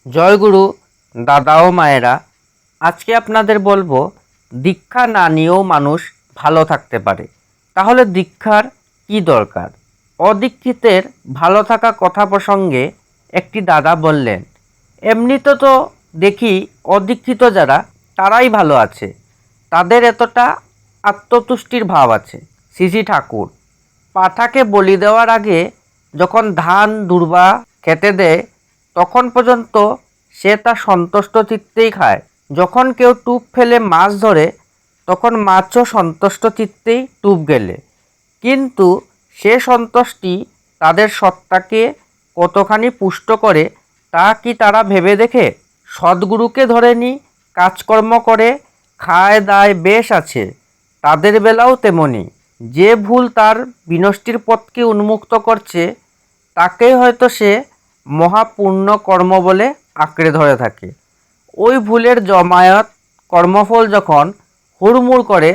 জয়গুরু দাদা ও মায়েরা, আজকে আপনাদের বলবো দীক্ষা না নিয়েও মানুষ ভালো থাকতে পারে। তাহলে দীক্ষার কি দরকার? অদীক্ষিতের ভালো থাকা কথা প্রসঙ্গে একটি দাদা বললেন, এমনিতে তো দেখি অদীক্ষিত যারা তারাই ভালো আছে, তাদের এতটা আত্মতুষ্টির ভাব আছে। শ্রী ঠাকুর পাঠাকে বলি দেওয়ার আগে যখন ধান দুর্বা খেতে দেয় তখন পর্যন্ত সে তা সন্তুষ্ট চিত্তেই খায়। যখন কেউ টুপ ফেলে মাছ ধরে তখন মাছও সন্তুষ্ট চিত্তেই টুপ গেলে। কিন্তু সে সন্তুষ্টি তাদের সত্তাকে কতখানি পুষ্ট করে তা কি তারা ভেবে দেখে? সদ্গুরুকে ধরে নি কাজকর্ম করে খায় দায় বেশ আছে, তাদের বেলাও তেমনি। যে ভুল তার বিনষ্টির পথকে উন্মুক্ত করছে তাকেই হয়তো সে মহাপূর্ণ কর্ম বলে আঁকড়ে ধরে থাকে। ওই ভুলের জমায়েত কর্মফল যখন হুড়মুড় করে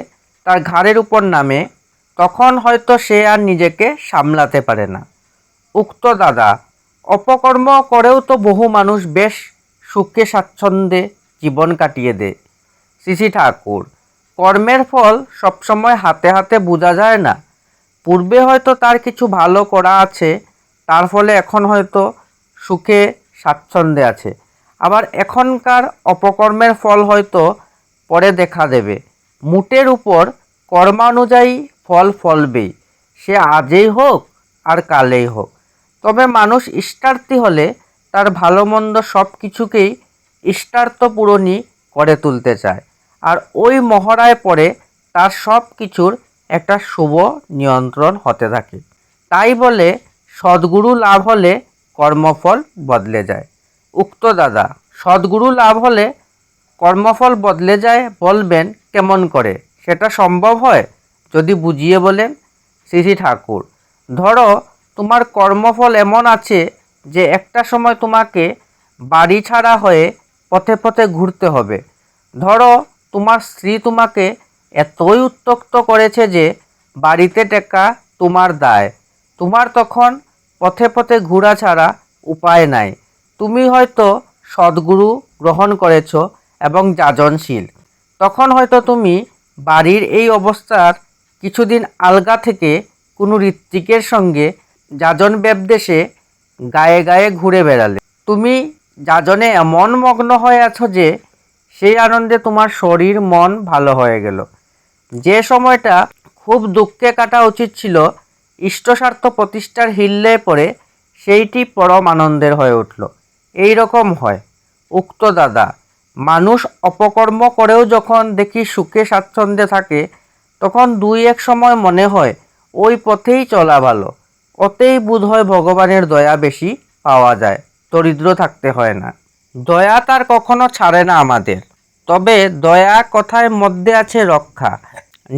তার ঘাড়ের উপর নামে তখন হয়তো সে আর নিজেকে সামলাতে পারে না। উক্ত দাদা অপকর্ম করেও তো বহু মানুষ বেশ সুখে স্বাচ্ছন্দ্যে জীবন কাটিয়ে দেয়। শ্রী ঠাকুর কর্মের ফল সবসময় হাতে হাতে বোঝা যায় না। পূর্বে হয়তো তার কিছু ভালো করা আছে, তার ফলে এখন হয়তো সুখে স্বাচ্ছন্দ্যে আছে। আবার এখনকার অপকর্মের ফল হয়তো পরে দেখা দেবে। মুটের উপর কর্মানুযায়ী ফল ফলবেই, সে আজই হোক আর কালেই হোক। তবে মানুষ ইষ্টার্থী হলে তার ভালো মন্দ সব কিছুকেই ইষ্টার্থ পূরণই করে তুলতে চায়, আর ওই মহড়ায় পড়ে তার সব কিছুর একটা শুভ নিয়ন্ত্রণ হতে থাকে। তাই বলে সদ্গুরু লাভ হলে কর্মফল বদলে যায়। উক্ত দাদা সদ্গুরু লাভ হলে কর্মফল বদলে যায় বলবেন কেমন করে? সেটা সম্ভব হয়? যদি বুঝিয়ে বলেন। শ্রী ঠাকুর ধরো তোমার কর্মফল এমন আছে যে একটা সময় তোমাকে বাড়ি ছাড়া হয়ে পথে পথে ঘুরতে হবে। ধরো তোমার স্ত্রী তোমাকে এতই উত্ত্যক্ত করেছে যে বাড়িতে টেকা তোমার দায়। তোমার তখন পথে পথে ঘোরা ছাড়া উপায় নাই। তুমি হয়তো সদ্গুরু গ্রহণ করেছ এবং যাজনশীল। তখন হয়তো তুমি বাড়ির এই অবস্থার কিছুদিন আলগা থেকে কোনো ঋত্বিকের সঙ্গে যাজন ব্যবদেশে গায়ে গায়ে ঘুরে বেড়ালে। তুমি যাজনে এমন মগ্ন হয়ে আছো যে সেই আনন্দে তোমার শরীর মন ভালো হয়ে গেল। যে সময়টা খুব দুঃখে কাটা উচিত ছিল ইষ্টস্বার্থ প্রতিষ্ঠার হিল্লে পড়ে সেইটি পরম আনন্দের হয়ে উঠল। এই রকম হয়। উক্ত দাদা মানুষ অপকর্ম করেও যখন দেখি সুখে স্বাচ্ছন্দ্যে থাকে তখন দুই এক সময় মনে হয় ওই পথেই চলা ভালো, ওতেই বোধ হয় ভগবানের দয়া বেশি পাওয়া যায়, দরিদ্র থাকতে হয় না। দয়া তার কখনো ছাড়ে না আমাদের, তবে দয়া কথার মধ্যে আছে রক্ষা।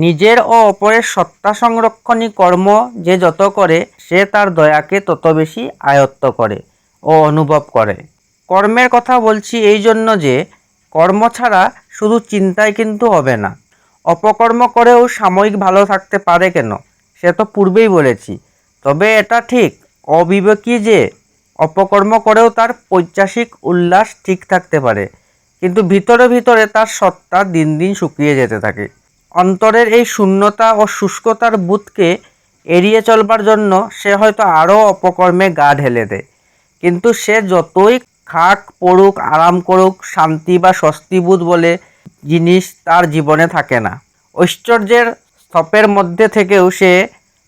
নিজের ও অপরের সত্তা সংরক্ষণী কর্ম যে যত করে সে তার দয়াকে তত বেশি আয়ত্ত করে ও অনুভব করে। কর্মের কথা বলছি এই জন্য যে কর্ম ছাড়া শুধু চিন্তায় কিন্তু হবে না। অপকর্ম করেও সাময়িক ভালো থাকতে পারে কেন, সে তো পূর্বেই বলেছি। তবে এটা ঠিক অবিবেকী যে অপকর্ম করেও তার পৈশাসিক উল্লাস ঠিক থাকতে পারে, কিন্তু ভিতরে ভিতরে তার সত্তা দিন দিন শুকিয়ে যেতে থাকে। অন্তরের এই শূন্যতা ও শুষ্কতার বোধকে এড়িয়ে চলবার জন্য সে হয়তো আরও অপকর্মে গা ঢেলে দেয়। কিন্তু সে যতই খাক পড়ুক আরাম করুক, শান্তি বা স্বস্তিবোধ বলে জিনিস তার জীবনে থাকে না। ঐশ্বর্যের স্তপের মধ্যে থেকেও সে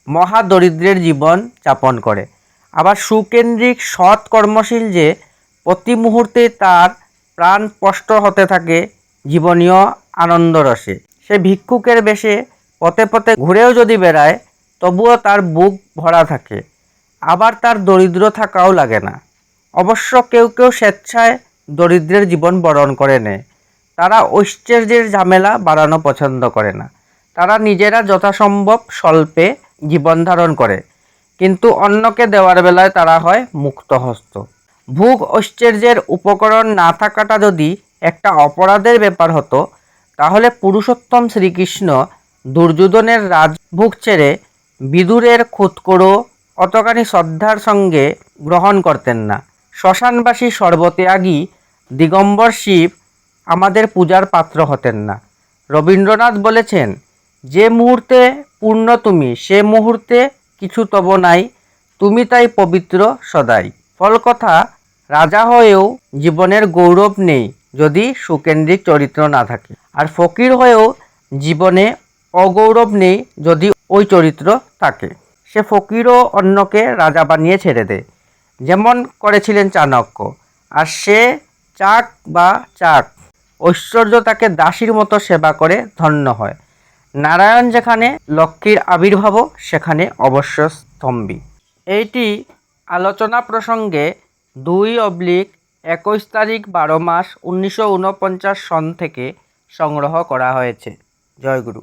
মহা দরিদ্রের জীবন যাপন করে। আবার সুকেন্দ্রিক সৎ কর্মশীল যে প্রতি মুহূর্তে তার প্রাণ স্পষ্ট হতে থাকে জীবনীয় আনন্দরসে। সে ভিক্ষুকের বেশে পথে পথে ঘুরেও যদি বেড়ায় তবুও তার বুক ভরা থাকে, আবার তার দরিদ্র থাকাও লাগে না। অবশ্য কেউ কেউ স্বেচ্ছায় দরিদ্রের জীবন বরণ করে নেয়। তারা ঐশ্বর্যের ঝামেলা বাড়ানো পছন্দ করে না। তারা নিজেরা যথাসম্ভব স্বল্পে জীবন ধারণ করে, কিন্তু অন্যকে দেওয়ার বেলায় তারা হয় মুক্তহস্ত। ভোগ ঐশ্বর্যের উপকরণ না থাকাটা যদি একটা অপরাধের ব্যাপার হতো তাহলে পুরুষোত্তম শ্রীকৃষ্ণ দুর্যোধনের রাজভোগ ছেড়ে বিদুরের খুঁতখুড়ো অতখানি শ্রদ্ধার সঙ্গে গ্রহণ করতেন না। শ্মশানবাসী সর্বত্যাগী দিগম্বর শিব আমাদের পূজার পাত্র হতেন না। রবীন্দ্রনাথ বলেছেন, যে মুহূর্তে পূর্ণ তুমি, সে মুহূর্তে কিছু তব নাই, তুমি তাই পবিত্র সদাই। ফলকথা, রাজা হয়েও জীবনের গৌরব নেই যদি সুকেন্দ্রিক চরিত্র না থাকে, আর ফকির হয়েও জীবনে অগৌরব নেই যদি ওই চরিত্র থাকে। সে ফকিরও অন্যকে রাজা বানিয়ে ছেড়ে দেয়, যেমন করেছিলেন চাণক্য। আর সে চাক বা চাক ঐশ্বর্য তাকে দাসীর মতো সেবা করে ধন্য হয়। নারায়ণ যেখানে, লক্ষ্মীর আবির্ভাবও সেখানে অবশ্য স্তম্ভী। এইটি আলোচনা প্রসঙ্গে 2/21 তারিখ 12 মাস 1949 সন থেকে সংগ্রহ করা হয়েছে। জয় গুরু।